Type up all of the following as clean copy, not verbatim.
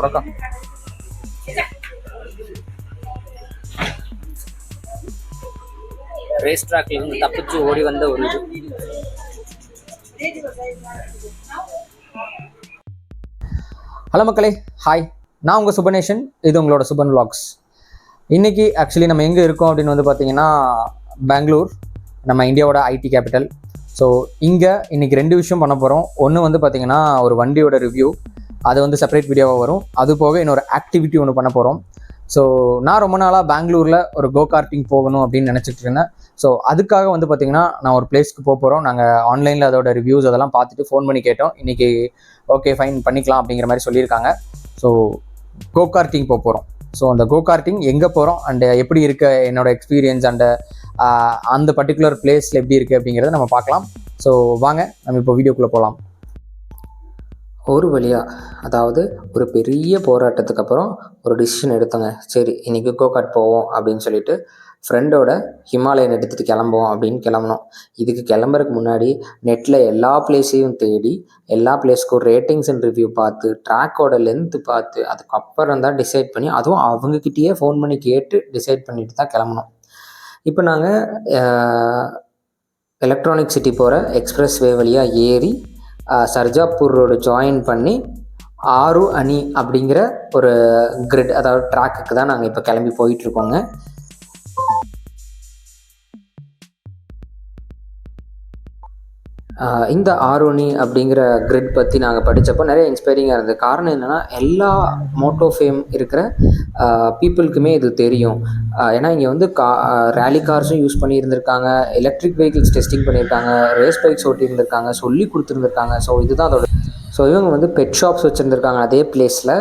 உறக்கம் ரேஸ் ட்ராக்ல இருந்து தப்பிச்சு ஓடி வந்த ஒரு இது. ஹலோ மக்களே, ஹாய். நான் உங்கள் சுபநேஷன். இது உங்களோட சுபன் விளாக்ஸ். இன்றைக்கி ஆக்சுவலி நம்ம எங்கே இருக்கோம் அப்படின்னு வந்து பார்த்தீங்கன்னா பெங்களூர், நம்ம இந்தியாவோட ஐடி கேபிட்டல். ஸோ இங்கே இன்றைக்கி 2 விஷயம் பண்ண போகிறோம். ஒன்று வந்து பார்த்திங்கன்னா ஒரு வண்டியோட ரிவ்யூ, அது வந்து செப்பரேட் வீடியோவாக வரும். அது போக இன்னொரு ஆக்டிவிட்டி ஒன்று பண்ண போகிறோம். ஸோ நான் ரொம்ப நாளாக பெங்களூரில் ஒரு கோ கார்ட்டிங் போகணும் அப்படின்னு நினச்சிட்டு இருந்தேன். ஸோ அதுக்காக வந்து பார்த்திங்கன்னா நான் ஒரு பிளேஸ்க்கு போகிறோம். நாங்கள் ஆன்லைனில் அதோட ரிவ்யூஸ் அதெல்லாம் பார்த்துட்டு ஃபோன் பண்ணி கேட்டோம். இன்றைக்கி ஓகே ஃபைன் பண்ணிக்கலாம் அப்படிங்கிற மாதிரி சொல்லியிருக்காங்க. ஸோ கோ கார்ட்டிங் போகிறோம். ஸோ அந்த கோ கார்ட்டிங் எங்கே போகிறோம் அண்டு எப்படி இருக்க என்னோட எக்ஸ்பீரியன்ஸ் அண்டு அந்த பர்டிகுலர் பிளேஸில் எப்படி இருக்குது அப்படிங்கிறத நம்ம பார்க்கலாம். ஸோ வாங்க நம்ம இப்போ வீடியோக்குள்ளே போகலாம். ஒரு வழியாக, அதாவது ஒரு பெரிய போராட்டத்துக்கு அப்புறம் ஒரு டிசிஷன் எடுத்தோங்க. சரி இன்றைக்கி கோகார்ட் போவோம் அப்படின்னு சொல்லிட்டு ஃப்ரெண்டோட ஹிமாலயன் எடுத்துகிட்டு கிளம்புவோம் அப்படின்னு கிளம்புனோம். இதுக்கு கிளம்புறதுக்கு முன்னாடி நெட்டில் எல்லா பிளேஸையும் தேடி எல்லா பிளேஸ்க்கும் ரேட்டிங்ஸ் அண்ட் ரிவ்யூ பார்த்து ட்ராக்கோட லென்த்து பார்த்து அதுக்கப்புறம் தான் டிசைட் பண்ணி, அதுவும் அவங்கக்கிட்டேயே ஃபோன் பண்ணி கேட்டு டிசைட் பண்ணிட்டு தான் கிளம்புனோம். இப்போ நாங்கள் எலக்ட்ரானிக் சிட்டி போகிற எக்ஸ்பிரஸ் வே வழியாக ஏறி சர்ஜாப்பூர் ரோடு ஜாயின் பண்ணி ஆரு அணி அப்படிங்கிற ஒரு கிரிட், அதாவது ட்ராக்குக்கு தான் நாங்கள் இப்போ கிளம்பி போயிட்டுருக்கோங்க. இந்த ஆரோனி அப்படிங்கிற கிரிட் பற்றி நாங்கள் படித்தப்போ நிறைய இன்ஸ்பைரிங்காக இருந்தது. காரணம் என்னென்னா எல்லா மோட்டோ ஃபேம் இருக்கிற பீப்புளுக்குமே இது தெரியும். ஏன்னா இங்கே வந்து ரேலி கார்ஸும் யூஸ் பண்ணியிருந்திருக்காங்க, எலக்ட்ரிக் வெஹிக்கிள்ஸ் டெஸ்டிங் பண்ணியிருக்காங்க, ரேஸ் பைக்ஸ் ஓட்டியிருந்திருக்காங்க, சொல்லி கொடுத்துருந்துருக்காங்க. ஸோ இதுதான் அதோட. ஸோ இவங்க வந்து பெட் ஷாப்ஸ் வச்சுருந்துருக்காங்க அதே பிளேஸில்.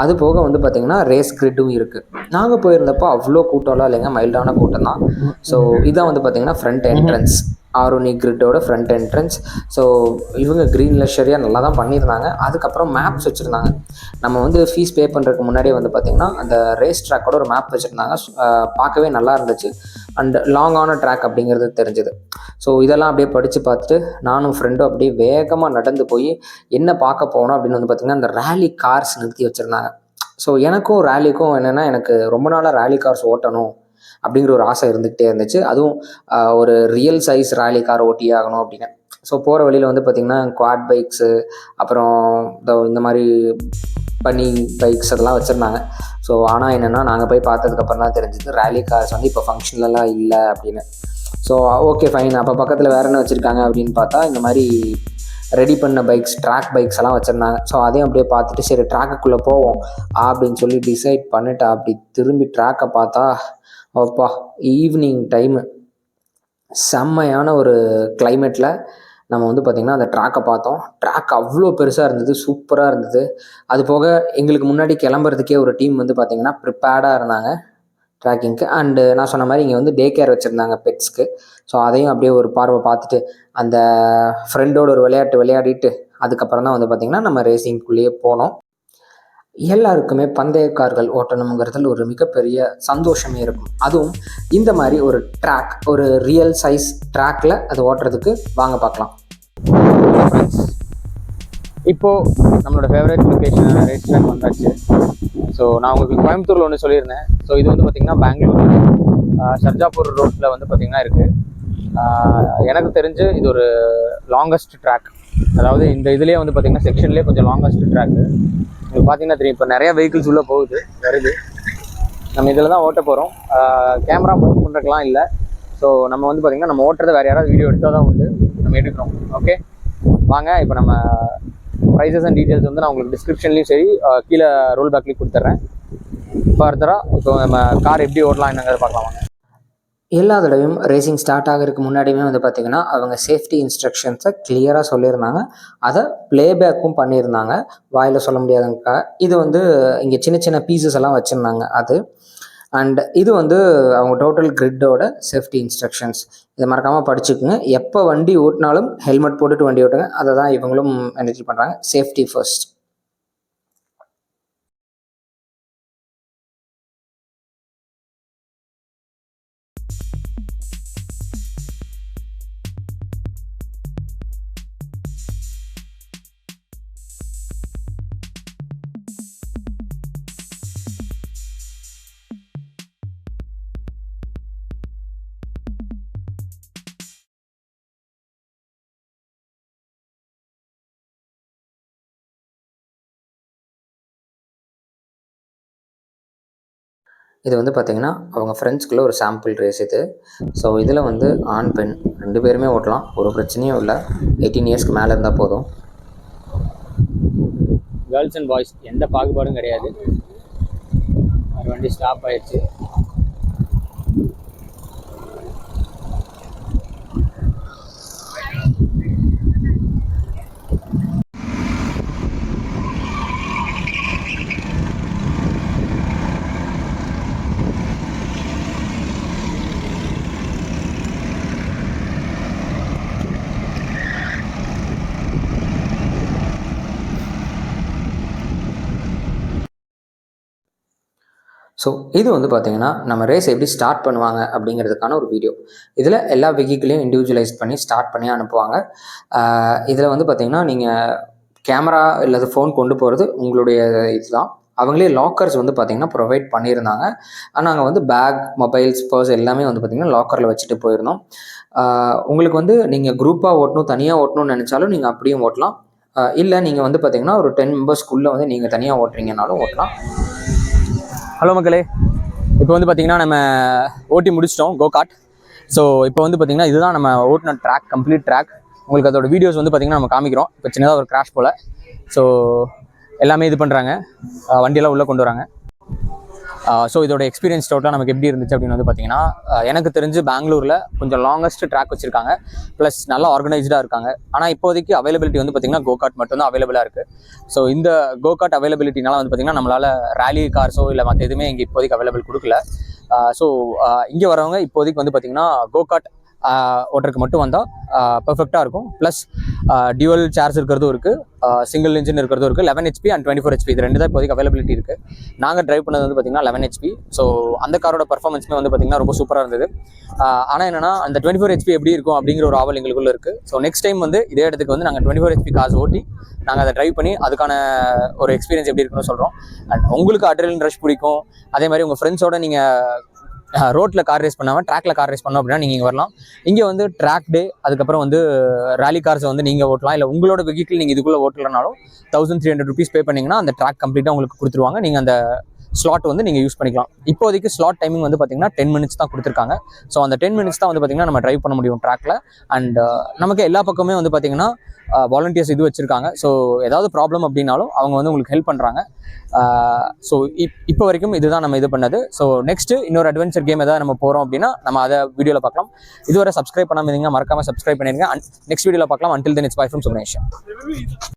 அது போக வந்து பார்த்திங்கன்னா ரேஸ் கிரிட்டும் இருக்குது. நாங்கள் போயிருந்தப்போ அவ்வளோ கூட்டம்லாம் இல்லைங்க, மைல்டான கூட்டம் தான். ஸோ இதான் வந்து பார்த்திங்கன்னா ஃப்ரண்ட் என்ட்ரன்ஸ், ஆரோனி கிரிட்டோட ஃப்ரண்ட் என்ட்ரன்ஸ். ஸோ இவங்க க்ரீன் லஷரியாக நல்லா தான் பண்ணியிருந்தாங்க. அதுக்கப்புறம் மேப்ஸ் வச்சுருந்தாங்க. நம்ம வந்து ஃபீஸ் பே பண்ணுறதுக்கு முன்னாடியே வந்து பார்த்திங்கன்னா அந்த ரேஸ் ட்ராக்கோட ஒரு மேப் வச்சுருந்தாங்க. பார்க்கவே நல்லா இருந்துச்சு அண்ட் லாங்கான ட்ராக் அப்படிங்கிறது தெரிஞ்சுது. ஸோ இதெல்லாம் அப்படியே படித்து பார்த்துட்டு நானும் ஃப்ரெண்டும் அப்படியே வேகமாக நடந்து போய் என்ன பார்க்க போனோம் அப்படின்னு வந்து பார்த்திங்கன்னா அந்த ரேலி கார்ஸ் நிறுத்தி வச்சுருந்தாங்க. ஸோ எனக்கும் ரேலிக்கும் என்னென்னா, எனக்கு ரொம்ப நாளாக ரேலி கார்ஸ் ஓட்டணும் அப்படிங்கிற ஒரு ஆசை இருந்துகிட்டே இருந்துச்சு. அதுவும் ஒரு ரியல் சைஸ் ரேலி கார் ஓட்டியே ஆகணும் அப்படின்னு. ஸோ போகிற வழியில் வந்து பார்த்திங்கன்னா குவாட் பைக்ஸு, அப்புறம் இந்த மாதிரி பனி பைக்ஸ் அதெல்லாம் வச்சுருந்தாங்க. ஸோ ஆனால் என்னென்னா நாங்கள் போய் பார்த்ததுக்கப்புறம் தான் தெரிஞ்சுது ரேலி கார்ஸ் வந்து இப்போ ஃபங்க்ஷனலாக இல்லை அப்படின்னு. ஸோ ஓகே ஃபைன், அப்போ பக்கத்தில் வேறு என்ன வச்சுருக்காங்க அப்படின்னு பார்த்தா இந்த மாதிரி ரெடி பண்ண பைக்ஸ், ட்ராக் பைக்ஸ் எல்லாம் வச்சுருந்தாங்க. ஸோ அதையும் அப்படியே பார்த்துட்டு சரி ட்ராக்குக்குள்ளே போவோம் அப்படின்னு சொல்லி டிசைட் பண்ணிவிட்டு அப்படி திரும்பி ட்ராக்கை பார்த்தா அப்பா ஈவினிங் டைமு செம்மையான ஒரு கிளைமேட்டில் நம்ம வந்து பார்த்திங்கன்னா அந்த ட்ராக்கை பார்த்தோம். ட்ராக் அவ்வளோ பெருசாக இருந்தது, சூப்பராக இருந்தது. அது போக எங்களுக்கு முன்னாடி கிளம்புறதுக்கே ஒரு டீம் வந்து பார்த்திங்கன்னா ப்ரிப்பேர்டாக இருந்தாங்க ட்ராக்கிங்க்கு. அண்டு நான் சொன்ன மாதிரி இங்கே வந்து டே கேர் வச்சுருந்தாங்க பெட்ஸ்க்கு. ஸோ அதையும் அப்படியே ஒரு பார்வை பார்த்துட்டு அந்த ஃப்ரெண்டோட ஒரு விளையாட்டு விளையாடிட்டு அதுக்கப்புறம் தான் வந்து பார்த்திங்கன்னா நம்ம ரேசிங்குள்ளேயே போனோம். எல்லாருக்குமே பந்தய கார்கள் ஓட்டணுங்கிறதுல ஒரு மிகப்பெரிய சந்தோஷமே இருக்கும். அதுவும் இந்த மாதிரி ஒரு ட்ராக், ஒரு ரியல் சைஸ் ட்ராக்கில் அது ஓட்டுறதுக்கு வாங்க பார்க்கலாம். இப்போது நம்மளோட ஃபேவரட் லொக்கேஷன் ரேஸ் ட்ராக் வந்தாச்சு. ஸோ நான் உங்களுக்கு கோயம்புத்தூரில் ஒன்று சொல்லியிருந்தேன். ஸோ இது வந்து பார்த்திங்கன்னா பெங்களூர் சர்ஜாப்பூர் ரோட்டில் வந்து பார்த்திங்கன்னா இருக்குது. எனக்கு தெரிஞ்சு இது ஒரு லாங்கஸ்ட் ட்ராக். அதாவது இந்த இதுலேயே வந்து பார்த்திங்கன்னா செக்ஷன்லேயே கொஞ்சம் லாங்கஸ்ட் ட்ராக்கு. உங்களுக்கு பார்த்தீங்கன்னா தெரியும், இப்போ நிறையா வெஹிக்கிள்ஸ் உள்ளே வருது. நம்ம இதில் தான் ஓட்ட போகிறோம். கேமரா மூவ் பண்ணுறதுக்கெலாம் இல்லை. ஸோ நம்ம வந்து பார்த்திங்கன்னா நம்ம ஓட்டுறதை வேறு யாராவது வீடியோ எடுத்தால் தான் உண்டு, நம்ம எடுக்கிறோம். ஓகே வாங்க, இப்போ நம்ம ப்ரைஸஸ் அண்ட் டீட்டெயில்ஸ் வந்து நான் உங்களுக்கு டிஸ்கிரிப்ஷன்லேயும் சரி கீழே ரோல் பேக்லேயும் கொடுத்துட்றேன். ஃபர்தராக இப்போ நம்ம கார் எப்படி ஓடலாம் என்னங்கிறத பார்க்கலாம் வாங்க. எல்லா தடவையும் ரேசிங் ஸ்டார்ட் ஆகிறதுக்கு முன்னாடியுமே வந்து பார்த்திங்கன்னா அவங்க சேஃப்டி இன்ஸ்ட்ரக்ஷன்ஸை கிளியராக சொல்லியிருந்தாங்க. அதை ப்ளேபேக்கும் பண்ணியிருந்தாங்க, வாயில் சொல்ல முடியாதுங்க. இது வந்து இங்கே சின்ன சின்ன பீசஸ் எல்லாம் வச்சுருந்தாங்க அது. அண்ட் இது வந்து அவங்க டோட்டல் கிரிட்டோட சேஃப்டி இன்ஸ்ட்ரக்ஷன்ஸ். இதை மறக்காமல் படிச்சுக்குங்க. எப்போ வண்டி ஓட்டினாலும் ஹெல்மெட் போட்டுட்டு வண்டி ஓட்டுங்க. அதை தான் இவங்களும் மெயின்டைன் பண்ணுறாங்க, சேஃப்டி ஃபர்ஸ்ட். இது வந்து பார்த்திங்கன்னா அவங்க ஃப்ரெண்ட்ஸ்குள்ளே ஒரு சாம்பிள் ரேஸ் இது. ஸோ இதில் வந்து ஆண் பெண் 2 பேருமே ஓட்டலாம், ஒரு பிரச்சனையும் இல்லை. 18 இயர்ஸ்க்கு மேலே இருந்தால் போதும். கேர்ள்ஸ் அண்ட் பாய்ஸ் எந்த பாகுபாடும் கிடையாது. ஒரு வண்டி ஸ்டாப் ஆயிடுச்சு. ஸோ இது வந்து பார்த்திங்கன்னா நம்ம ரேஸ் எப்படி ஸ்டார்ட் பண்ணுவாங்க அப்படிங்கிறதுக்கான ஒரு வீடியோ. இதில் எல்லா வெஹிக்கிளையும் இண்டிவிஜுவலைஸ் பண்ணி ஸ்டார்ட் பண்ணி அனுப்புவாங்க. இதில் வந்து பார்த்திங்கன்னா நீங்கள் கேமரா இல்லது ஃபோன் கொண்டு போகிறது உங்களுடைய இதுதான். அவங்களே லாக்கர்ஸ் வந்து பார்த்திங்கன்னா ப்ரொவைட் பண்ணியிருந்தாங்க. ஆனால் நாங்கள் வந்து பேக், மொபைல்ஸ், பர்ஸ் எல்லாமே வந்து பார்த்திங்கன்னா லாக்கரில் வச்சுட்டு போயிருந்தோம். உங்களுக்கு வந்து நீங்கள் குரூப்பாக ஓட்டணும், தனியாக ஓட்டணும்னு நினச்சாலும் நீங்கள் அப்படியும் ஓட்டலாம். இல்லை நீங்கள் வந்து பார்த்திங்கன்னா ஒரு 10 மெம்பர்ஸ்க்குள்ளே வந்து நீங்கள் தனியாக ஓட்டுறீங்கனாலும் ஓட்டலாம். ஹலோ மக்களே, இப்போ வந்து பார்த்திங்கன்னா நம்ம ஓட்டி முடிச்சிட்டோம் கோகார்ட். ஸோ இப்போ வந்து பார்த்திங்கன்னா இதுதான் நம்ம ஓட்டின ட்ராக், கம்ப்ளீட் ட்ராக். உங்களுக்கு அதோட வீடியோஸ் வந்து பார்த்திங்கன்னா நம்ம காமிக்கிறோம். இப்போ சின்னதாக ஒரு கிராஷ் போல். ஸோ எல்லாமே இது பண்ணுறாங்க, வண்டியெல்லாம் உள்ளே கொண்டு வராங்க. ஸோ இதோட எக்ஸ்பீரியன்ஸ் டோட்டலாக நமக்கு எப்படி இருந்துச்சு அப்படின்னு வந்து பார்த்திங்கன்னா, எனக்கு தெரிஞ்சு பெங்களூரில் கொஞ்சம் லாங்கஸ்ட் ட்ராக் வச்சுருக்காங்க, ப்ளஸ் நல்லா ஆர்கனைஸ்டாக இருக்காங்க. ஆனால் இப்போதைக்கு அவைலபிலிட்டி வந்து பார்த்திங்கன்னா கோகார்ட் மட்டும்தான் அவைலபிளாக இருக்குது. ஸோ இந்த கோகார்ட் அவைலபிலிட்டினால வந்து பார்த்திங்கன்னா நம்மளால் ரேலி கார்ஸோ இல்லை மற்ற எதுவுமே இங்கே இப்போதைக்கு அவைலபிள் கொடுக்கல. ஸோ இங்கே வரவங்க இப்போதைக்கு வந்து பார்த்திங்கன்னா கோகார்ட் ஓட்டருக்கு மட்டும் வந்தால் பர்ஃபெக்டாக இருக்கும். ப்ளஸ் டியூவல் சேர்ஸ் இருக்கிறதும் இருக்குது, சிங்கிள் இன்ஜின் இருக்கிறதும் இருக்குது. 11 HP அண்ட் 24 HP இது 2 தான் இப்போதைக்கு அவைலபிலிட்டி இருக்குது. நாங்கள் ட்ரைவ் பண்ணது வந்து பார்த்திங்கன்னா 11 HP. ஸோ அந்த காரோட பர்ஃபார்மன்ஸுமே வந்து பார்த்திங்கன்னா ரொம்ப சூப்பராக இருந்தது. ஆனால் என்னென்னா அந்த 24 HP எப்படி இருக்கும் அப்படிங்கிற ஒரு ஆவல் எங்களுக்குள்ளே இருக்குது. ஸோ நெக்ஸ்ட் டைம் வந்து இதே இடத்துக்கு வந்து நாங்கள் 24 HP கார்ஸ் ஓட்டி நாங்கள் அதை ட்ரைவ் பண்ணி அதுக்கான ஒரு எக்ஸ்பீரியன்ஸ் எப்படி இருக்குன்னு சொல்கிறோம். அண்ட் உங்களுக்கு அட்ரினலின் ரஷ் பிடிக்கும், அதே மாதிரி உங்கள் ஃப்ரெண்ட்ஸோட நீங்கள் ரோட்டில் கார் ரேஸ் பண்ணாமல் ட்ராக்கில் கார் ரேஸ் பண்ணோம் அப்படின்னா நீங்கள் இங்கே வரலாம். இங்கே வந்து ட்ராக் டே, அதுக்கப்புறம் வந்து ரேலி கார்ஸை வந்து நீங்கள் ஓட்டலாம். இல்லை உங்களோட வெஹிக்கிள் நீங்கள் இதுக்குள்ளே ஓட்டலனாலும் 1300 rupees பே பண்ணிங்கன்னா அந்த ட்ராக் கம்ப்ளீட்டாக உங்களுக்கு கொடுத்துருவாங்க. நீங்கள் அந்த ஸ்லாட் வந்து நீங்கள் யூஸ் பண்ணிக்கலாம். இப்போதைக்கு ஸ்லாட் டைமிங் வந்து பார்த்திங்கன்னா 10 minutes தான் கொடுத்துருக்காங்க. ஸோ அந்த 10 minutes தான் வந்து பார்த்திங்கன்னா நம்ம ட்ரைவ் பண்ண முடியும் ட்ராக்கில். அண்ட் நமக்கு எல்லா பக்கமே வந்து பார்த்திங்கன்னா வாலண்டியர்ஸ் இது வச்சுருக்காங்க. ஸோ ஏதாவது ப்ராப்ளம் அப்படின்னாலும் அவங்க வந்து உங்களுக்கு ஹெல்ப் பண்ணுறாங்க. ஸோ இப்போ வரைக்கும் இதுதான் நம்ம இது பண்ணது. ஸோ நெக்ஸ்ட்டு இன்னொரு அட்வென்ச்சர் கேம் ஏதாவது நம்ம போகிறோம் அப்படின்னா நம்ம அதை வீடியோவில் பார்க்கலாம். இதுவரை சப்ஸ்கிரைப் பண்ணாமல் இருந்தீங்கன்னா மறக்காமல் சப்ஸ்கிரைப் பண்ணிடுங்க. நெக்ஸ்ட் வீடியோவில் பார்க்கலாம். Until then, it's bye from Subramanian.